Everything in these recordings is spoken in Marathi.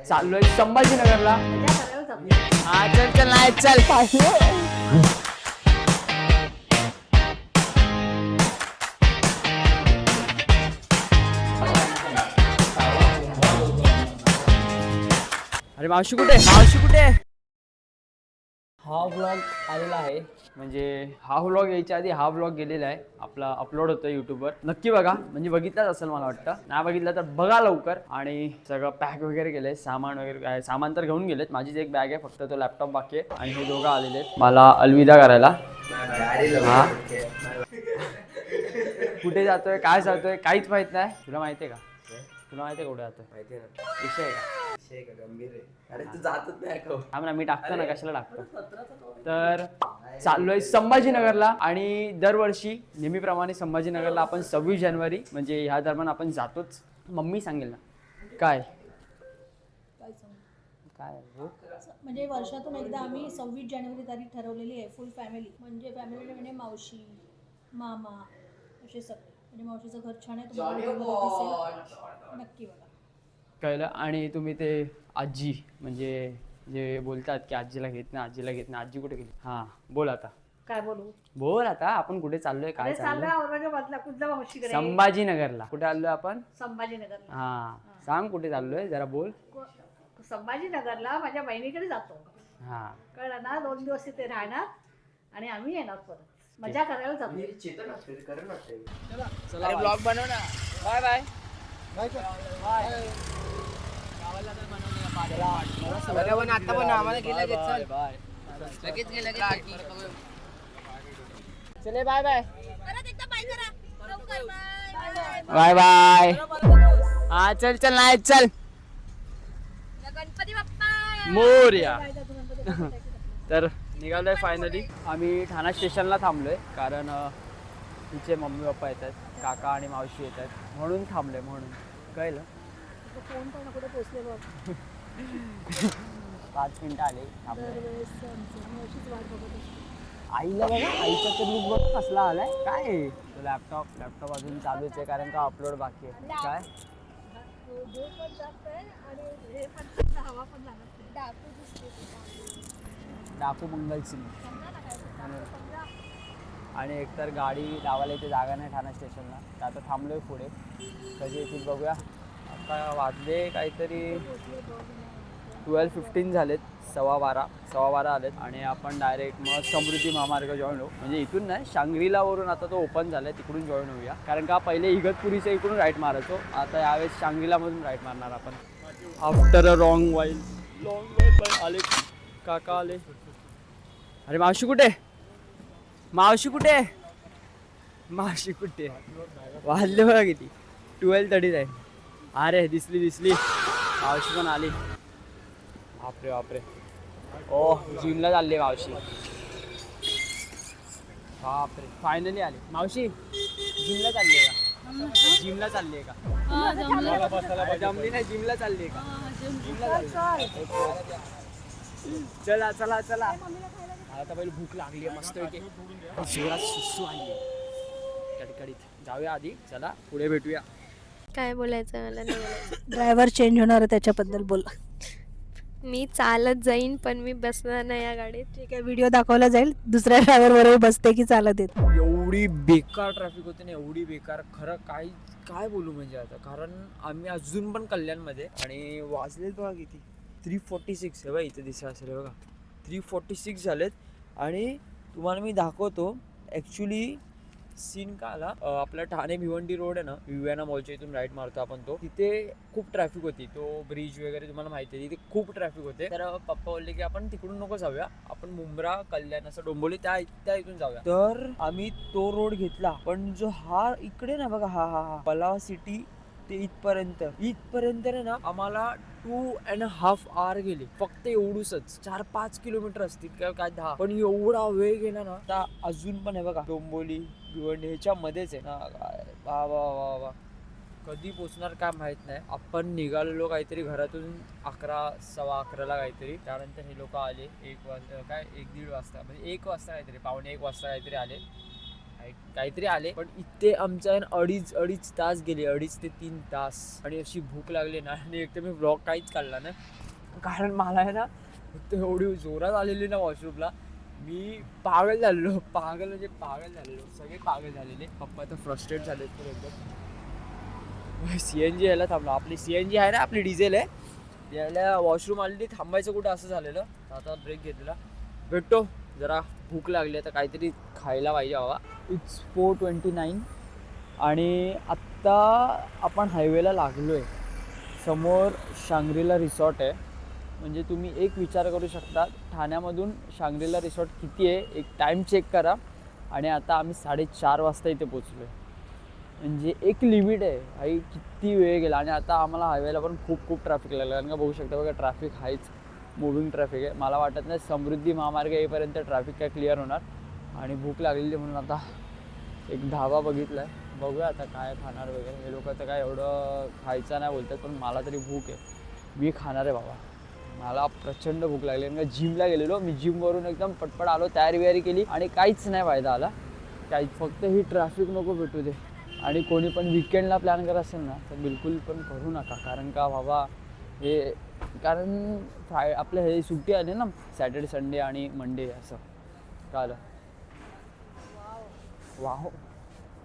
चाललोय संभाजीनगरला. हा चल चल नाही चल. अरे मावशी कुठे, मावशी कुठे? हा व्लॉग आलेला आहे, म्हणजे हा व्लॉग यायच्या आधी हा व्लॉग गेलेला आहे आपला, अपलोड होतो यूट्यूबवर. नक्की बघा, म्हणजे बघितलाच असेल मला वाटतं. नाही बघितलं तर बघा लवकर. आणि सगळं पॅक वगैरे केलंय, सामान वगैरे सामान तर घेऊन गेलेत. माझीच एक बॅग आहे, फक्त तो लॅपटॉप बाकी आहे. आणि हे दोघं आलेले आहेत मला अलविदा करायला. हा कुठे जातोय, काय जातोय काहीच माहित नाही. तुला माहितीये का? तुला माहितीये कुठे जातोय? माहिती ना. विषय आहे का? विषय का गंभीर आहे. अरे तू जातच नाही का? थांब ना, मी टाकतो ना, कशाला टाकतो. तर चाललोय संभाजीनगरला. आणि दरवर्षी नेहमीप्रमाणे संभाजीनगरला आपण 26 जानेवारी म्हणजे ह्या दरम्यान आपण जातोच. मम्मी सांगेल ना काय काय म्हणजे वर्षातून एकदा आम्ही 26 जानेवारी तारीख ठरवलेली आहे. फुल फॅमिली म्हणजे फॅमिली म्हणजे मावशी, मामा असे सगळे. म्हणजे मावशीचं घर छान आहे, तुम्हाला व्हिडिओमध्ये दिसेल, नक्की बघा. कळलं. आणि तुम्ही ते आजी म्हणजे जे बोलतात की आजीला घेत नाही, आजीला घेत नाही, आजी कुठे गेली? हा बोल आता, काय बोलू? बोल आता, आपण कुठे चाललोय, काय चाललोय? औरंगाबादला कुठल्या मावशीकडे? संभाजीनगरला. कुठे आलोय आपण? संभाजीनगरला. हा सांग कुठे चाललोय जरा बोल. संभाजीनगरला माझ्या बहिणीकडे जातो. हा कळलं ना? 2 दिवस तिथे राहणार आणि आम्ही येणार परत. मजा करायला जातो. चला ब्लॉग बनव ना. Bye bye bye. आता पण आम्हाला गेलं की चल बाय. लगेच गेलं चले बाय बाय परत एकदा बाय करा. लवकर बाय. Bye bye. हा चल चल नाही चल. गणपती बाप्पा मोरया. तर निघालोय फायनली. आम्ही ठाणा स्टेशनला थांबलोय, कारण तिचे मम्मी पप्पा येतात, काका आणि मावशी येतात, म्हणून थांबलोय. म्हणून कळलं. फोन पण कुठे पोहोचले बघ. 5 मिनिटं आले थांबलोय. दरवेळेस मावशीच वाट बघत असते. आईला बघा, आईचा तर लुक बघ कसला आलाय. काय तो लॅपटॉप अजून चालूच आहे, कारण का अपलोड बाकी आहे. काय धूळ पण जास्त आहे आणि हे पण हवा पण लागत नाही. डाकू दिसते. डाकू मंगल सिंग. आणि एकतर गाडी लावायला इथे जागा नाही ठाणा स्टेशनला, तर आता थांबलोय पुढे. कधी येतील बघूया. आता वाजले काहीतरी 12:15 झालेत, 12:15 आलेत. आणि आपण डायरेक्ट मग समृद्धी महामार्ग जॉईन होऊ. म्हणजे इथून नाही, शांग्रीलावरून आता तो ओपन झालाय, तिकडून जॉईन होऊया. कारण का पहिले इगतपुरीच्या इकडून राईट मारायचो, आता यावेळेस शांग्रीलामधून राईट मारणार आपण. आफ्टर अ लॉंग वाईल आले काका आले. अरे मावशी कुठे, मावशी कुठे, मावशी कुठे? वाजले बघा किती, 12:30 आहे. अरे दिसली मावशी पण आली. बापरे बापरे. ओ जिमला चालली मावशी. बापरे फायनली आली मावशी. जिमला चालली आहे का? जिमला चालली आहे का? जमली नाही, जिमला चालली आहे का? जिमला चालली. चला चला चला. आता पहिले भूक लागली आहे मस्त पैकी, जोरात सुसू आली आहे कडकडीत. जाऊया आधी, चला पुढे भेटूया. काय बोलायचं मला नाही बोलायचं. ड्रायव्हर चेंज होणार आहे, त्याच्याबद्दल बोला. मी चालत जाईन, पण मी बसणार नाही या गाडीत. ठीक आहे, व्हिडिओ दाखवला जाईल दुसऱ्या ड्रायव्हर बरोबर बसते की चालत येत. एवढी बेकार ट्रॅफिक होती ना, एवढी बेकार. खरं काय बोलू म्हणजे आता, कारण आम्ही अजून पण कल्याणमध्ये. आणि वाजलेत बघा किती, 3:46 आहे बघा. इथे दिसा असेल बघा, 3:46 झालेत. आणि तुम्हाला मी दाखवतो ॲक्च्युली सीन का आला. आपला ठाणे भिवंडी रोड आहे ना, विवेना मॉलच्या इथून राईट मारतो आपण, तो तिथे खूप ट्रॅफिक होती. तो ब्रिज वगैरे तुम्हाला माहिती आहे, तिथे खूप ट्रॅफिक होते. तर पप्पा बोलले की आपण तिकडून नको जाऊया, आपण मुंब्रा कल्याण असं डोंबोली त्या इथून जाऊया. तर आम्ही तो रोड घेतला. पण जो हा इकडे ना बघा, हा पलाव सिटी ते इथपर्यंत ना आम्हाला 2.5 hours गेले. फक्त एवढूसच, 4-5 किलोमीटर असतील काय 10. पण एवढा वेळ गेला ना. आता अजून पण आहे बघा, डोंबोली भिवंडी ह्याच्या मध्येच आहे ना. वा कधी पोचणार काय माहित नाही. आपण निघालेलो काहीतरी घरातून 11-11:15 काहीतरी. त्यानंतर हे लोक आले 1 वाजता, काय 1-1:30 वाजता, म्हणजे 1 वाजता काहीतरी, 1:15 वाजता काहीतरी आले. काहीतरी आले, पण इथे आमच्या अडीच तास गेले, 2.5 ते 3 तास. आणि अशी भूक लागली ना, आणि एक तर मी ब्लॉग काहीच काढला ना, कारण मला आहे ना एवढी जोरात आलेली ना वॉशरूमला, मी पागल झालेलो, म्हणजे पागल झालेलो, सगळे पागल झालेले. पप्पा तर फ्रस्ट्रेट झाले तर एकदम. CNG यायला थांबलो, आपली CNG आहे ना, आपली डिझेल आहे, यायला वॉशरूम आलेली, थांबायचं कुठं असं झालेलं. आता ब्रेक घेतलेला, भेटतो, जरा भूक लागली तर काहीतरी खायला पाहिजे बाबा. इट्स 4:29 आणि आत्ता आपण हायवेला लागलो आहे. समोर शांग्रीला रिसॉर्ट आहे. म्हणजे तुम्ही एक विचार करू शकता, ठाण्यामधून शांग्रीला रिसॉर्ट किती आहे, एक टाईम चेक करा. आणि आता आम्ही 4:30 वाजता इथे पोचलो आहे. म्हणजे एक लिमिट आहे आई, किती वेळ गेला. आणि आता आम्हाला हायवेला पण खूप ट्रॅफिक लागलं, कारण का बघू शकता बघा, ट्रॅफिक आहेच, मुव्हिंग ट्रॅफिक आहे. मला वाटत नाही समृद्धी महामार्ग येईपर्यंत ट्रॅफिक काय क्लिअर होणार. आणि भूक लागलेली म्हणून आता एक ढाबा बघितला आहे, बघूया आता काय खाणार वगैरे. हे लोक तर काय एवढं खायचं नाही बोलतात, पण मला तरी भूक आहे, मी खाणार आहे बाबा. मला प्रचंड भूक लागली, कारण का जिमला गेलेलो मी, जिमवरून एकदम पटपट आलो, तयारी केली आणि काहीच नाही फायदा आला, काहीच. फक्त ही ट्रॅफिक नको भेटू दे. आणि कोणी पण विकेंडला प्लॅन करत असेल ना, तर बिलकुल पण करू नका, कारण का बाबा हे, कारण आपलं हे सुट्टी आली ना, सॅटर्डे संडे आणि मंडे असं कळलं. वाव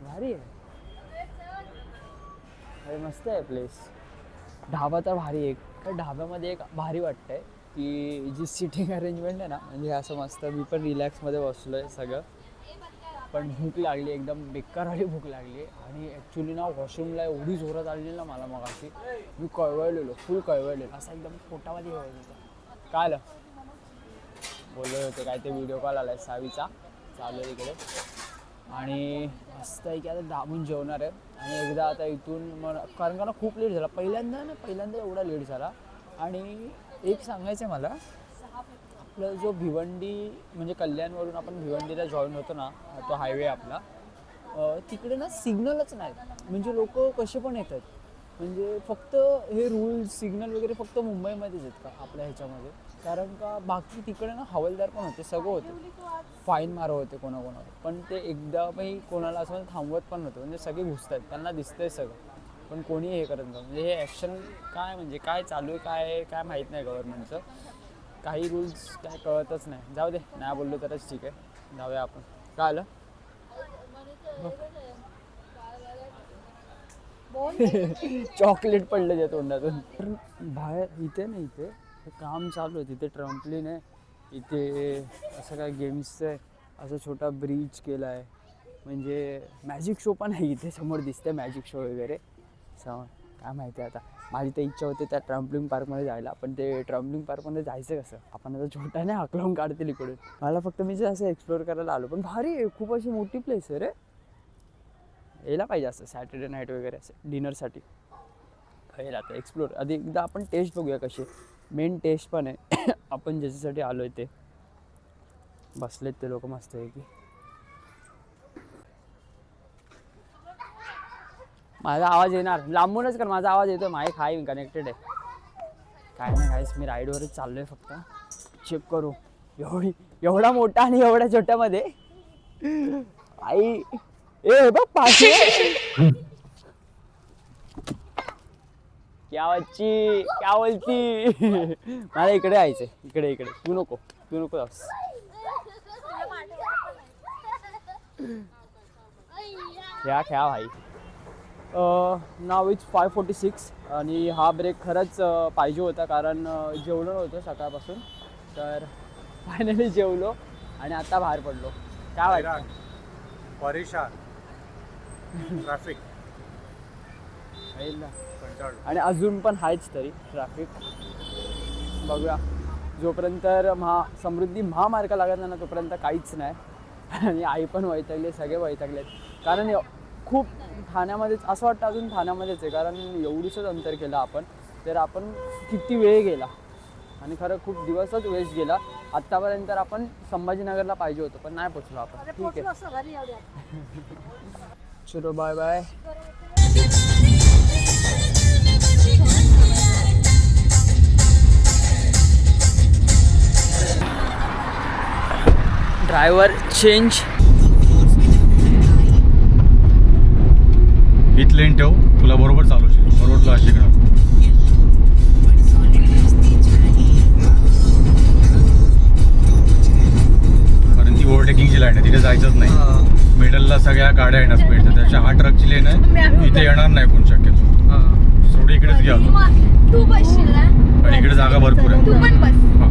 भारी आहे, अरे मस्त आहे प्लेस. ढाबा तर भारी आहे. तर ढाब्यामध्ये एक भारी वाटतंय की जी सिटिंग अरेंजमेंट आहे ना, म्हणजे असं मस्त, मी पण रिलॅक्समध्ये बसलो आहे सगळं. पण भूक लागली, एकदम बेकारवाली भूक लागली. आणि ॲक्च्युली ना वॉशरूमला एवढी जोरात आलेली ना मला मग अशी, मी कळवळलेलो, फुल कळवळलेलो, असं एकदम पोटामध्ये होत होतं. काय आलं बोलले होते काय, ते व्हिडिओ कॉल आला आहे सावीचा, चालू आहे इकडे. आणि मस्त आहे की आता दाबून जेवणार आहे. आणि एकदा आता इथून मग, कारण का ना खूप लेट झाला पहिल्यांदा एवढा लेट झाला. आणि एक सांगायचं आहे मला, आपलं जो भिवंडी म्हणजे कल्याणवरून आपण भिवंडीला जॉईन होतो ना, तो हायवे आपला, तिकडे ना सिग्नलच नाही. म्हणजे लोक कसे पण येतात, म्हणजे फक्त हे रूल्स सिग्नल वगैरे फक्त मुंबईमध्येच आहेत का आपल्या ह्याच्यामध्ये. कारण का बाकी तिकडे ना हवालदार पण होते, सगळं होते, फाईन मारत होते कोणाकोणाला. पण ते एकदा काही कोणाला असं थांबवत पण नव्हतं, म्हणजे सगळे घुसतात, त्यांना दिसतंय सगळं, पण कोणी हे करत नव्हतं. म्हणजे हे ॲक्शन काय, म्हणजे काय चालू आहे काय माहीत नाही गव्हर्नमेंटचं. काही रूल्स काय कळतच नाही. जाऊ दे, नाही बोललो तरच ठीक आहे, जाऊया आपण. काय आलं चॉकलेट पडलं त्या तोंडातून. बाहेर इथे नाही, इथे काम चालू आहे, तिथे ट्रम्पलिन आहे, इथे असं काय गेम्सचं आहे, असं छोटा ब्रिज केला आहे. म्हणजे मॅजिक शो पण आहे इथे, समोर दिसते मॅजिक शो वगैरे. काय माहिती आहे आता, माझी तर इच्छा होती त्या ट्रम्पलिंग पार्कमध्ये जायला, पण ते ट्रम्पलिंग पार्कमध्ये जायचं कसं, आपण आता छोटा नाही हाकलून काढतील इकडून. मला फक्त मी जे असं एक्सप्लोअर करायला आलो, पण भारी आहे, खूप अशी मोठी प्लेस आहे रे, यायला पाहिजे असं सॅटर्डे नाईट वगैरे असं डिनरसाठी. खायला आता एक्सप्लोअर आधी एकदा आपण टेस्ट बघूया कशी, मेन टेस्ट पण आहे आपण ज्याच्यासाठी आलो आहे ते. बसलेत ते लोक मस्त आहे की. माझा आवाज येणार, लांबूनच कर, माझा आवाज येतो, माईक हाय कनेक्टेड आहे. काय नाही गाईस, मी राईडवरच चाललो आहे, फक्त चेक करू. एवढा मोठा आणि एवढ्या छोट्यामध्ये आई, ए बघ पाशी क्या बच्ची क्या बोलती. मला इकडे यायचंय, इकडे तू नको जाऊस. खेळा भाई. नाव इज 5:46 आणि हा ब्रेक खरंच पाहिजे होता, कारण जेवलो नव्हतं सकाळपासून. तर फायनली जेवलो आणि आता बाहेर पडलो. काय वाटतं? परेशान ट्रॅफिक आणि अजून पण आहेच तरी ट्रॅफिक. बघूया, जोपर्यंत समृद्धी महामार्ग लागत नाही ना तोपर्यंत काहीच नाही. आणि आई पण वैतागले, सगळे वैतागलेत, कारण खूप ठाण्यामध्येच असं वाटतं अजून ठाण्यामध्येच आहे, कारण एवढीसच अंतर केलं आपण, तर आपण किती वेळ गेला. आणि खरं खूप दिवसच वेस्ट गेला. आत्तापर्यंत आपण संभाजीनगरला पाहिजे होतं, पण नाही पोचलो आपण. ठीक आहे, चलो बाय बाय. Driver change. हाच लेन ठेव, तुला बरोबर चालवशील. बरोबर तुला शिकणार. कारण ती ओव्हरटेकिंगची लाईन आहे, तिथे जायचंच नाही. मिडलला सगळ्या गाड्या येणार स्पीड, तर त्याच्या हा ट्रकची लेन आहे, इथे येणार नाही कोण शक्यतो. थोडी इकडेच घ्या तू बसशील ना? आणि इकडे जागा भरपूर आहे. तू पण बस. हा.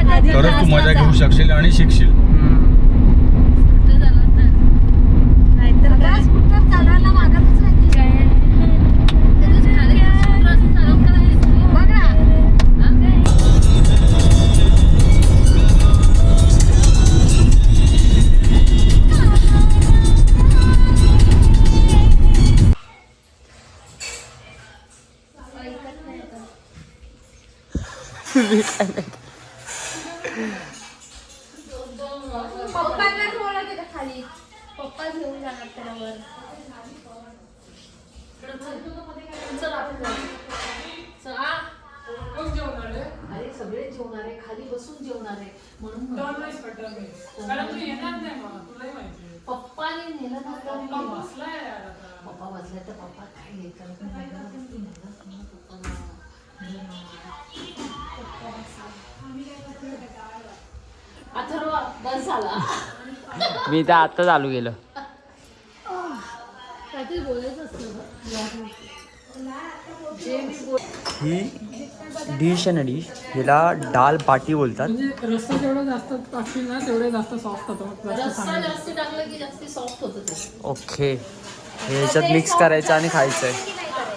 नाही तरच तू मजा घेऊ शकशील आणि शिकशील. नाहीतर काय स्कूटर चालवायला मागतच नाही. बघ ना. पप्पांना बोलत होते खाली. पप्पा घेऊन जाणार त्याला वर. अरे सगळे जेवणार आहे, खाली बसून जेवणार आहे म्हणून पप्पाने नेलं ना तर पप्पा बसलाय तर पप्पा काय हे करत नाही. अथर्व बस झाला. मी तर आता चालू केलं. काहीतरी बोलायचं असतं. ही डिश आहे ना, डिश हिला दाल बाटी बोलतात. म्हणजे रस्सा जेवढा जास्त टाकशील ना तेवढे जास्त सॉफ्ट होतो. रस्सा जास्त टाकलं की जास्त सॉफ्ट होतं ते. ओके, हे ह्याच्यात मिक्स करायचं आणि खायचं आहे.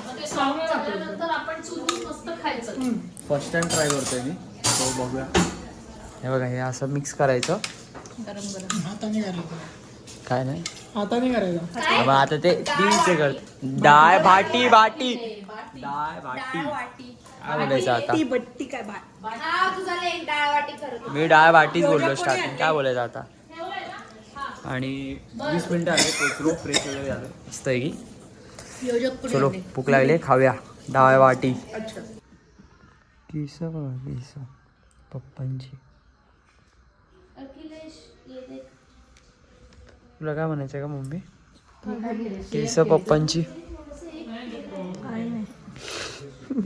मग ते सॉफ्ट झाल्यानंतर आपण चुरून मस्त खायचं. फर्स्ट टाइम ट्राय करतोय मी, तो बघूया. हे बघा, हे असं मिक्स करायचं. गरम गरम हाताने करायचं. काय नाही, हाताने करायचं. अब आता ते तीनचे करत. डाळ बाटी बाटी डाळ बाटी काय बोलायचं आता? बट्टी काय हा तुझा एक डाळ वाटी करत. मी डाळ बाटीच बोललो स्टार्टिंग. काय बोलायचं आता? आणि 20 मिनिटं आले, पोचलो, फ्रेश वगैरे झालं मस्त आहे की. चलो, भूक लागली, खाऊया डाळ बाटी. केस बघा, केस पप्पांची. तुला काय म्हणायचं का मम्मी? केस पप्पांची.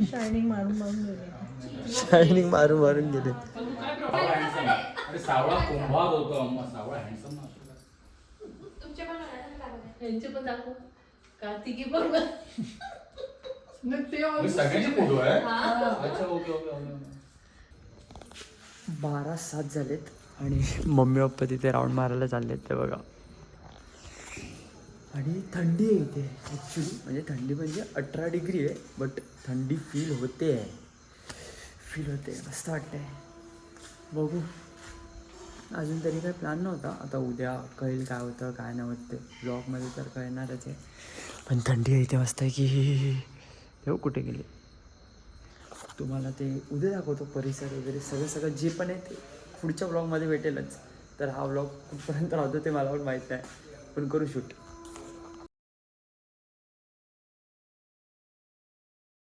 शायनिंग मारून मारून गेले. शायनिंग मारून मारून गेले. यांचे पण दाखव का तिघी पण. सगळ्यांचे फोटो आहे. 12:07 झालेत आणि मम्मी पप्पा तिथे राऊंड मारायला चाललेत, ते बघा. आणि थंडी आहे इथे ॲक्च्युली, म्हणजे थंडी म्हणजे 18 डिग्री आहे, बट थंडी फील होते, मस्त वाटतंय. बघू, अजून तरी काही प्लॅन नव्हता. आता उद्या कळेल काय होतं काय नाही होत ते. ब्लॉगमध्ये तर कळणारच आहे. पण थंडी आहे इथे मस्त आहे की. तेव्हा कुठे गेले तुम्हाला ते उद्या दाखवतो, परिसर वगैरे सगळं जे पण आहे ते पुढच्या ब्लॉगमध्ये भेटेलच. तर हा ब्लॉग कुठपर्यंत राहतो ते मला पण माहीत नाही, पण करू शूट.